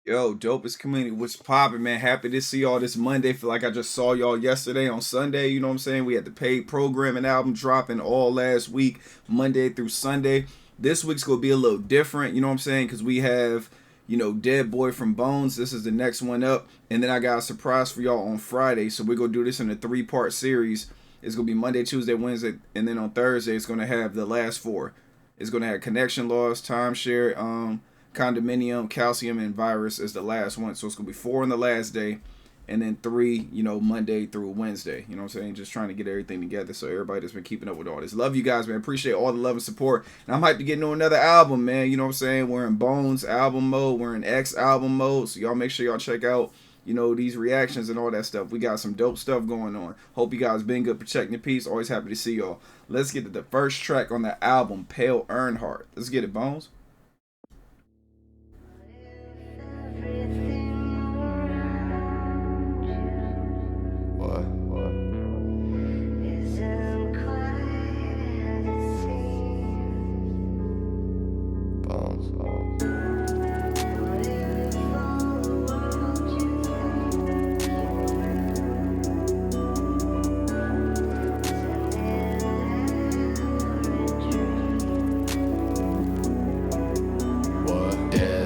Yo, Dopest Community, what's poppin', man? Happy to see y'all this Monday. Feel like I just saw y'all yesterday on Sunday. You know what I'm saying? We had the paid programming album dropping all last week, Monday through Sunday. This week's gonna be a little different, you know what I'm saying? Because we have, DeadBoy from Bones. This is the next one up. And then I got a surprise for y'all on Friday. So we're gonna do this in a 3-part series. It's gonna be Monday, Tuesday, Wednesday, and then on Thursday, it's gonna have the last four. It's gonna have connection loss, timeshare, condominium, calcium, and virus is the last one. So it's gonna be 4 on the last day, and then 3, Monday through Wednesday. You know what I'm saying? Just trying to get everything together. So everybody that's been keeping up with all this, love you guys, man. Appreciate all the love and support. And I'm hyped to get into another album, man. You know what I'm saying? We're in Bones album mode. We're in X album mode. So y'all make sure y'all check out. These reactions and all that stuff. We got some dope stuff going on. Hope you guys been good, protecting the peace. Always happy to see y'all. Let's get to the first track on the album, Pale Earnhart. Let's get it, Bones.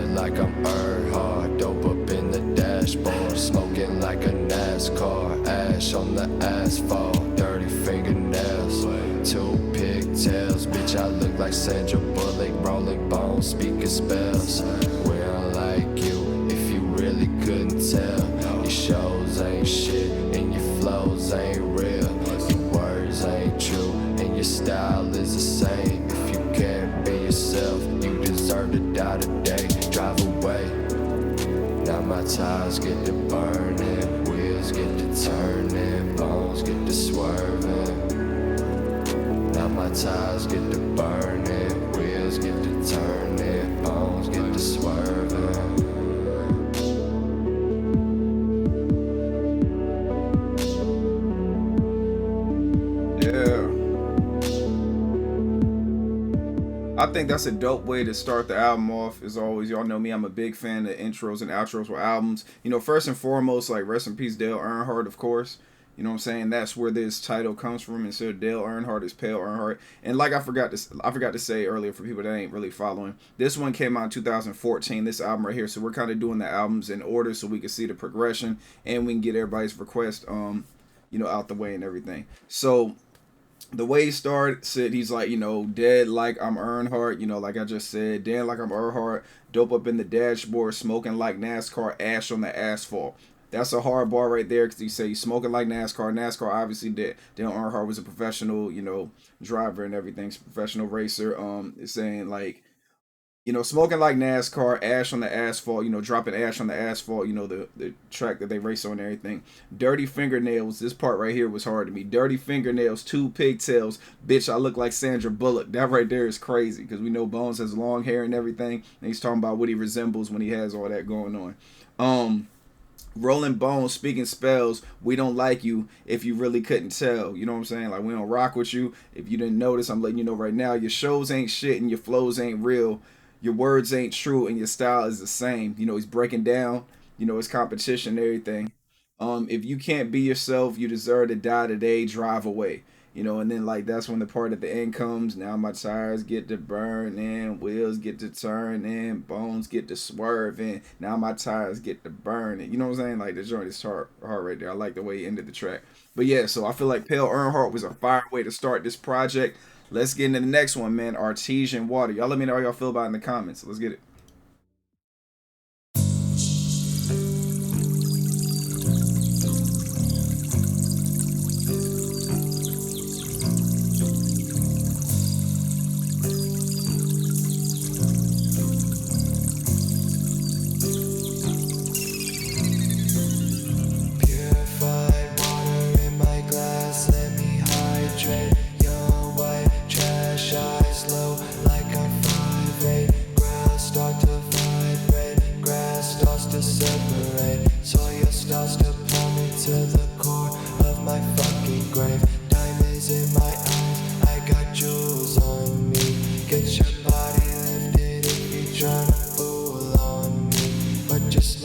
Like I'm Earnhart, dope up in the dashboard, smoking like a NASCAR, ash on the asphalt, dirty fingernails, 2 pigtails, bitch I look like Sandra Bullock, rolling bones, speaking spells, we don't like you, if you really couldn't tell, your shows ain't shit, and your flows ain't real, your words ain't true, and your style is the same, if you can't be yourself, you deserve to die today. Drive away. Now my tires get to burning, wheels get to turning, bones get to swerving. Now my tires get to burning, wheels get to turning, bones get to swerving. Yeah. I think that's a dope way to start the album off. As always, y'all know me, I'm a big fan of intros and outros with albums. First and foremost, like rest in peace Dale Earnhardt, of course. You know what I'm saying? That's where this title comes from. Instead of Dale Earnhardt, is Pale Earnhardt. And like I forgot to say earlier for people that ain't really following, this one came out in 2014. This album right here. So we're kind of doing the albums in order so we can see the progression and we can get everybody's request, out the way and everything. So the way he started, said he's like, dead like I'm Earnhardt, like I just said, dead like I'm Earnhardt, dope up in the dashboard, smoking like NASCAR, ash on the asphalt. That's a hard bar right there because you say he's smoking like NASCAR. NASCAR obviously did. Dale Earnhardt was a professional, driver and everything, professional racer. It's saying like, smoking like NASCAR, ash on the asphalt, dropping ash on the asphalt, the track that they race on and everything. Dirty fingernails, this part right here was hard to me. Dirty fingernails, 2 pigtails, bitch, I look like Sandra Bullock. That right there is crazy because we know Bones has long hair and everything. And he's talking about what he resembles when he has all that going on. Rolling Bones, speaking spells, we don't like you if you really couldn't tell. You know what I'm saying? Like, we don't rock with you. If you didn't notice, I'm letting you know right now, your shows ain't shit and your flows ain't real. Your words ain't true and your style is the same. He's breaking down, his competition and everything. If you can't be yourself, you deserve to die today, drive away. And then like that's when the part at the end comes. Now my tires get to burning, wheels get to turning, bones get to swerving. Now my tires get to burning. You know what I'm saying? Like the joint is hard right there. I like the way he ended the track. But yeah, so I feel like Pale Earnhardt was a fire way to start this project. Let's get into the next one, man. Artesian Water. Y'all let me know how y'all feel about it in the comments. Let's get it. Purified water in my glass, let me hydrate. Young white trash, eyes low like I'm 5'8". Grass start to vibrate, grass starts to separate. Soil starts to pull me to the core of my fucking grave. Diamonds in my eyes, I got jewels on me. Get your body lifted if you tryna fool on me, but just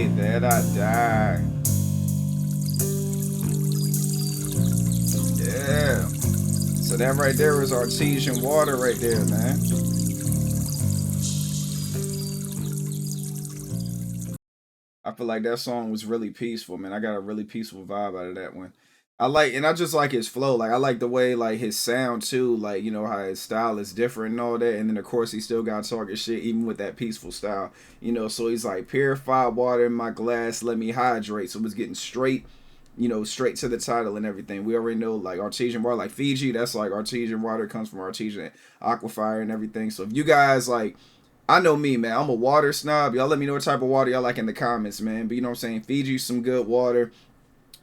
day that I die. Yeah. So that right there is Artesian Water right there, man. I feel like that song was really peaceful, man. I got a really peaceful vibe out of that one. And I just like his flow. Like I like the way like his sound too. Like you know how his style is different and all that. And then of course he still got talking shit even with that peaceful style. You know, so he's like purified water in my glass, let me hydrate. So it was getting straight, you know, straight to the title and everything. We already know like Artesian Water, like Fiji. That's like Artesian Water, comes from Artesian Aquifer and everything. So if you guys like, I know me, man. I'm a water snob. Y'all let me know what type of water y'all like in the comments, man. But you know what I'm saying? Fiji's some good water.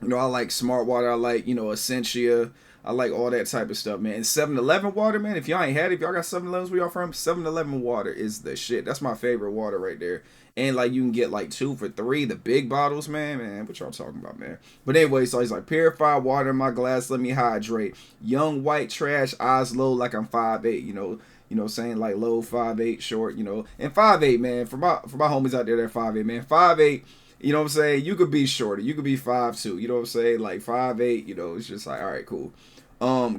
You know, I like Smart Water. I like, you know, Essentia. I like all that type of stuff, man. And 7-Eleven water, man. If y'all ain't had it, if y'all got 7-Elevens where y'all from, 7-Eleven water is the shit. That's my favorite water right there. And like you can get like 2 for $3, the big bottles, man. Man, what y'all talking about, man? But anyway, so he's like, purified water in my glass, let me hydrate. Young white trash, eyes low like I'm 5'8", you know. You know what I'm saying? Like low, 5'8", short, you know. And 5'8", man. For my homies out there that 5'8", man. 5'8", you know what I'm saying? You could be shorter. You could be 5'2". You know what I'm saying? Like 5'8", you know, it's just like, all right, cool.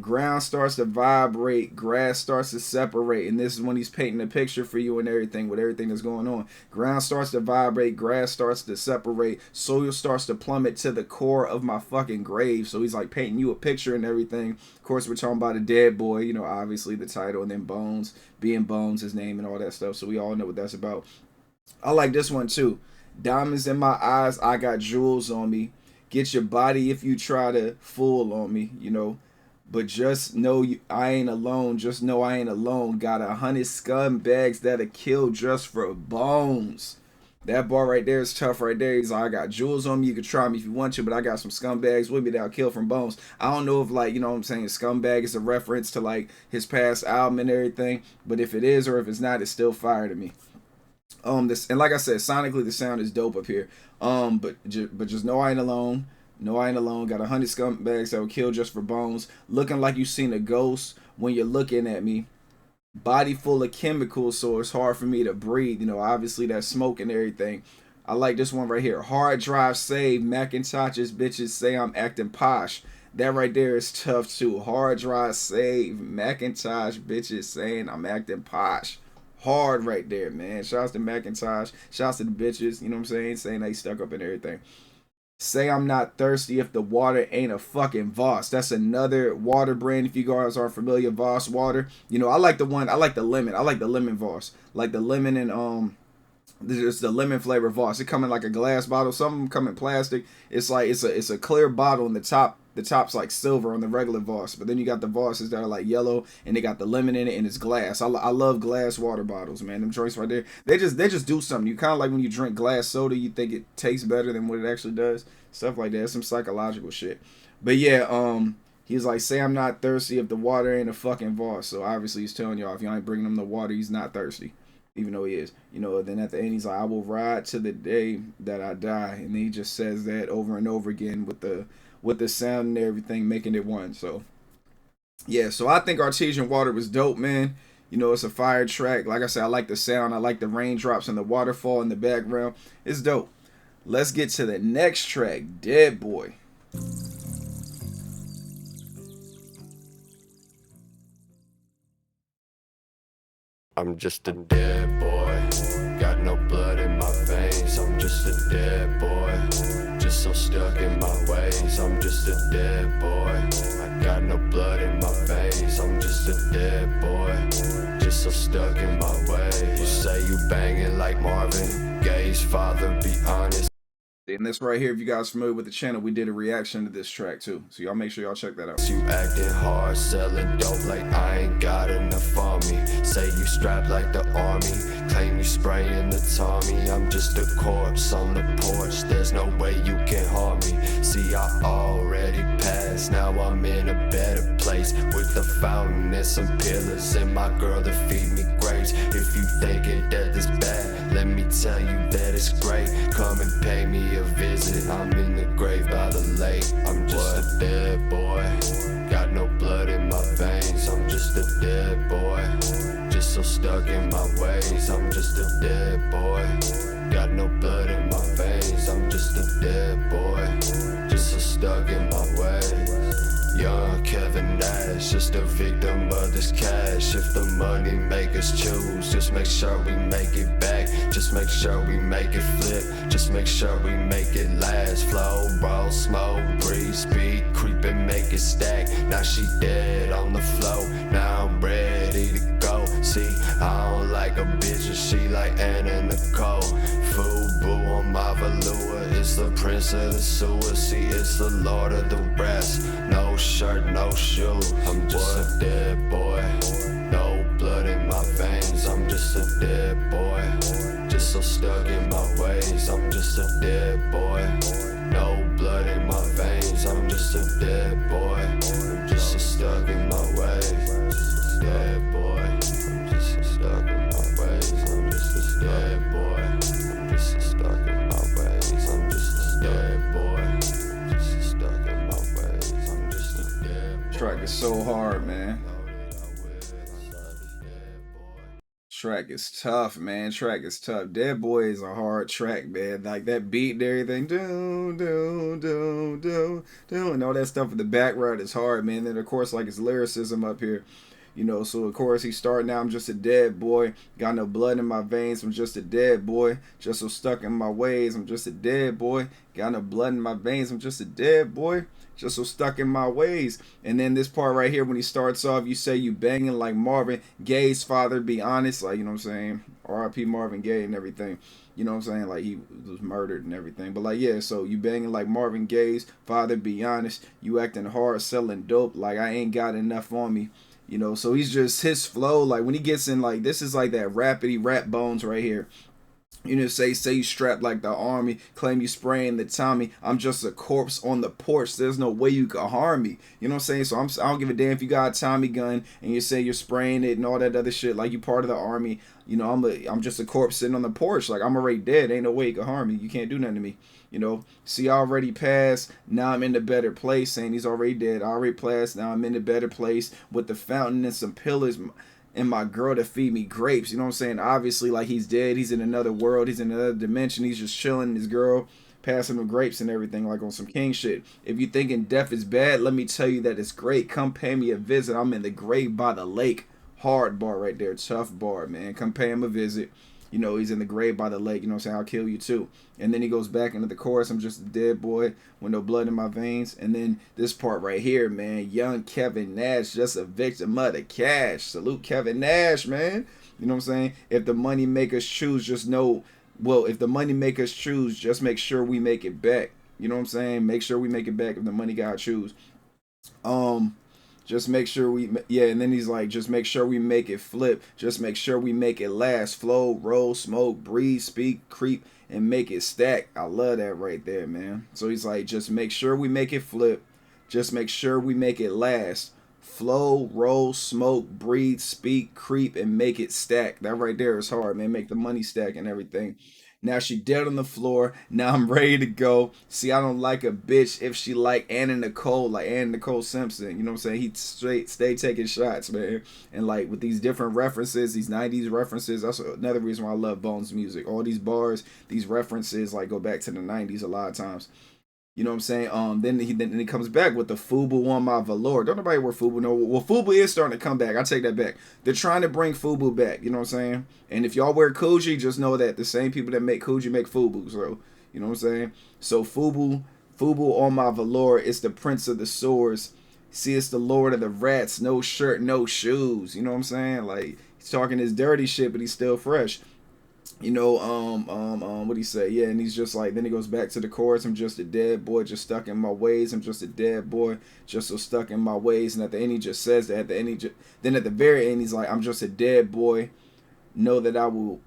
Ground starts to vibrate, grass starts to separate, and this is when he's painting a picture for you and everything with everything that's going on. Ground starts to vibrate, grass starts to separate, soil starts to plummet to the core of my fucking grave. So he's like painting you a picture and everything. Of course, we're talking about a DeadBoy, you know, obviously the title, and then Bones, being Bones, his name and all that stuff. So we all know what that's about. I like this one too. Diamonds in my eyes, I got jewels on me. Get your body if you try to fool on me, you know. But just know I ain't alone. Just know I ain't alone. Got 100 scumbags that'll kill just for bones. That bar right there is tough right there. He's like, I got jewels on me. You can try me if you want to, but I got some scumbags with me that'll kill from bones. I don't know if, like, you know what I'm saying, scumbag is a reference to, like, his past album and everything. But if it is or if it's not, it's still fire to me. This, and like I said, sonically the sound is dope up here. But just know I ain't alone. No, I ain't alone. Got 100 scumbags that will kill just for bones. Looking like you seen a ghost when you're looking at me. Body full of chemicals, so it's hard for me to breathe. You know, obviously that smoke and everything. I like this one right here. Hard drive save. Macintosh's bitches say I'm acting posh. That right there is tough too. Hard drive save. Macintosh bitches saying I'm acting posh. Hard right there, man. Shouts to Macintosh. Shouts to the bitches. You know what I'm saying? Saying they stuck up and everything. Say I'm not thirsty if the water ain't a fucking Voss. That's another water brand. If you guys are familiar, Voss water. You know, I like the lemon. I like the lemon Voss. Like the lemon and it's the lemon flavor Voss. It come in like a glass bottle. Some of them come in plastic. It's like it's a clear bottle and the top's like silver on the regular Voss. But then you got the Vosses that are like yellow and they got the lemon in it and it's glass. I love glass water bottles, man. Them drinks right there. They just do something. You kind of like when you drink glass soda, you think it tastes better than what it actually does. Stuff like that. Some psychological shit. But yeah, he's like, say I'm not thirsty if the water ain't a fucking Voss. So obviously he's telling y'all if y'all ain't bringing him the water, he's not thirsty. Even though he is, you know. Then at the end he's like, I will ride to the day that I die, and he just says that over and over again with the sound and everything, making it one. So yeah, so I think Artesian Water was dope, man. You know, it's a fire track. Like I said, I like the sound. I like the raindrops and the waterfall in the background. It's dope. Let's get to the next track, DeadBoy. I'm just a dead boy, got no blood in my veins. I'm just a dead boy, just so stuck in my ways. I'm just a dead boy, I got no blood in my veins. I'm just a dead boy, just so stuck in my ways. You say you banging like Marvin Gaye's father, be honest. And this right here, if you guys familiar with the channel, we did a reaction to this track too. So y'all make sure y'all check that out. You acting hard, selling dope like I ain't got enough on me. Say you strapped like the army, claim you spraying the Tommy. I'm just a corpse on the porch, there's no way you can harm me. See, I already passed, now I'm in a better place, with a fountain and some pillars, and my girl to feed me grapes. If you think it that is bad, let me tell you that it's great. Come and pay me a visit, I'm in the grave by the lake. I'm just a dead boy, got no blood in my veins. I'm just a dead boy, just so stuck in my ways. I'm just a dead boy, got no blood in my veins. dead boy, just so stuck in my ways. Young Kevin Nash, just a victim of this cash. If the money make us choose, just make sure we make it back. Just make sure we make it flip, just make sure we make it last. Flow, roll, smoke, breathe, speed, creep and make it stack. Now she dead on the floor, now I'm ready to go. See, I don't like a bitch and she like Anna Nicole. Fubu on my velour, it's the prince of the sewer. See, it's the lord of the rest. No shirt, no shoe, I'm just a dead boy. No blood in my veins, I'm just a dead boy. Just so stuck in my ways, I'm just a dead boy. No blood in my veins, I'm just a dead boy. Just so stuck in my ways, dead boy. I'm just so stuck in my ways, I'm just a dead boy. I'm just so stuck in my ways, I'm just a dead boy. Just so stuck in my ways, I'm just a dead boy. Track is so hard, man. Track is tough, man. Track is tough. Dead Boy is a hard track, man. Like that beat and everything, and all that stuff in the background is hard, man. Then of course, like his lyricism up here, you know. So of course he starting out, I'm just a dead boy. Got no blood in my veins. I'm just a dead boy. Just so stuck in my ways. I'm just a dead boy. Got no blood in my veins. I'm just a dead boy. Just so stuck in my ways. And then this part right here, when he starts off, you say you banging like Marvin Gaye's father, be honest, like, you know what I'm saying, R.I.P. Marvin Gaye and everything, you know what I'm saying, like he was murdered and everything, but like, yeah, so you banging like Marvin Gaye's father, be honest, you acting hard, selling dope, like I ain't got enough on me, you know. So he's just, his flow, like when he gets in, like this is like that rapidy rap bones right here. You know, say you strapped like the army, claim you spraying the Tommy. I'm just a corpse on the porch. There's no way you could harm me. You know what I'm saying? So I don't give a damn if you got a Tommy gun and you say you're spraying it and all that other shit. Like you part of the army. You know, I'm just a corpse sitting on the porch. Like I'm already dead. Ain't no way you could harm me. You can't do nothing to me. You know, see, I already passed. Now I'm in a better place. Saying he's already dead. I already passed. Now I'm in a better place with the fountain and some pillars. And my girl to feed me grapes. You know what I'm saying? Obviously, like he's dead. He's in another world. He's in another dimension. He's just chilling. His girl passing him grapes and everything, like on some king shit. If you thinking death is bad, let me tell you that it's great. Come pay me a visit. I'm in the grave by the lake. Hard bar right there. Tough bar, man. Come pay him a visit. You know, he's in the grave by the lake. You know what I'm saying? I'll kill you too. And then he goes back into the chorus. I'm just a dead boy with no blood in my veins. And then this part right here, man. Young Kevin Nash, just a victim of the cash. Salute Kevin Nash, man. You know what I'm saying? If the money make us choose, just know. Well, if the money make us choose, just make sure we make it back. You know what I'm saying? Make sure we make it back if the money gotta choose. Just make sure we, yeah, and then he's like, just make sure we make it flip. Just make sure we make it last. Flow, roll, smoke, breathe, speak, creep, and make it stack. I love that right there, man. So he's like, just make sure we make it flip. Just make sure we make it last. Flow, roll, smoke, breathe, speak, creep, and make it stack. That right there is hard, man. Make the money stack and everything. Now she dead on the floor. Now I'm ready to go. See, I don't like a bitch if she like Anna Nicole, like Anna Nicole Simpson. You know what I'm saying? He stay taking shots, man. And like with these different references, these 90s references, that's another reason why I love Bones music. All these bars, these references like go back to the 90s a lot of times. You know what I'm saying? Then he comes back with the Fubu on my velour. Don't nobody wear Fubu. No, well, Fubu is starting to come back. I take that back. They're trying to bring Fubu back. You know what I'm saying? And if y'all wear Kuji, just know that the same people that make Kuji make Fubu. So, you know what I'm saying? So Fubu on my velour. It's the prince of the swords. See, it's the lord of the rats. No shirt, no shoes. You know what I'm saying? Like, he's talking his dirty shit, but he's still fresh. You know, what he say? Yeah, and he's just like, then he goes back to the chorus. I'm just a dead boy, just stuck in my ways. I'm just a dead boy, just so stuck in my ways. And at the end, he just says that. At the end, then at the very end, he's like, I'm just a dead boy, know that I will.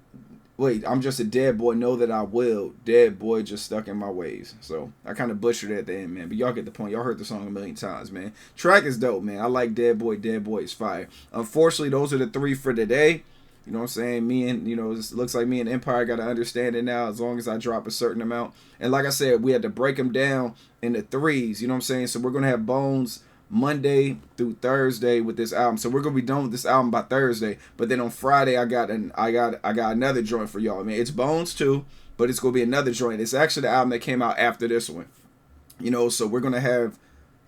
Wait, I'm just a dead boy, know that I will. Dead boy, just stuck in my ways. So I kind of butchered it at the end, man. But y'all get the point. Y'all heard the song a million times, man. Track is dope, man. I like Dead Boy. Dead Boy is fire. Unfortunately, those are the three for today. You know what I'm saying? Me and, you know, it looks like me and Empire got to understand it now as long as I drop a certain amount. And like I said, we had to break them down into threes. You know what I'm saying? So we're going to have Bones Monday through Thursday with this album. So we're gonna be done with this album by Thursday. But then on Friday, I got another joint for y'all. I mean, it's Bones too, but it's gonna be another joint. It's actually the album that came out after this one. You know, so we're gonna have.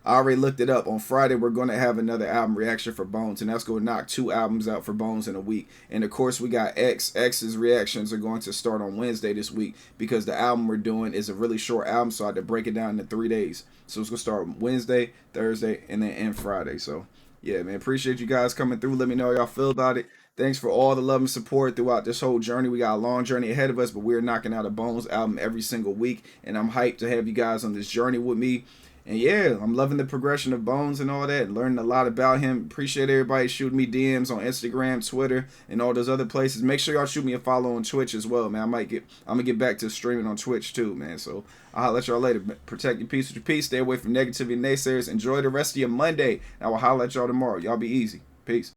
I already looked it up. On Friday, we're going to have another album reaction for Bones, and that's going to knock 2 albums out for Bones in a week. And, of course, we got X. X's reactions are going to start on Wednesday this week because the album we're doing is a really short album, so I had to break it down into 3 days. So it's going to start Wednesday, Thursday, and then end Friday. So, yeah, man, appreciate you guys coming through. Let me know how y'all feel about it. Thanks for all the love and support throughout this whole journey. We got a long journey ahead of us, but we're knocking out a Bones album every single week, and I'm hyped to have you guys on this journey with me. And yeah, I'm loving the progression of Bones and all that. Learning a lot about him. Appreciate everybody shooting me DMs on Instagram, Twitter, and all those other places. Make sure y'all shoot me a follow on Twitch as well, man. I'm gonna get back to streaming on Twitch too, man. So I'll holler at y'all later. Protect your peace with your peace. Stay away from negativity and naysayers. Enjoy the rest of your Monday. And I will holler at y'all tomorrow. Y'all be easy. Peace.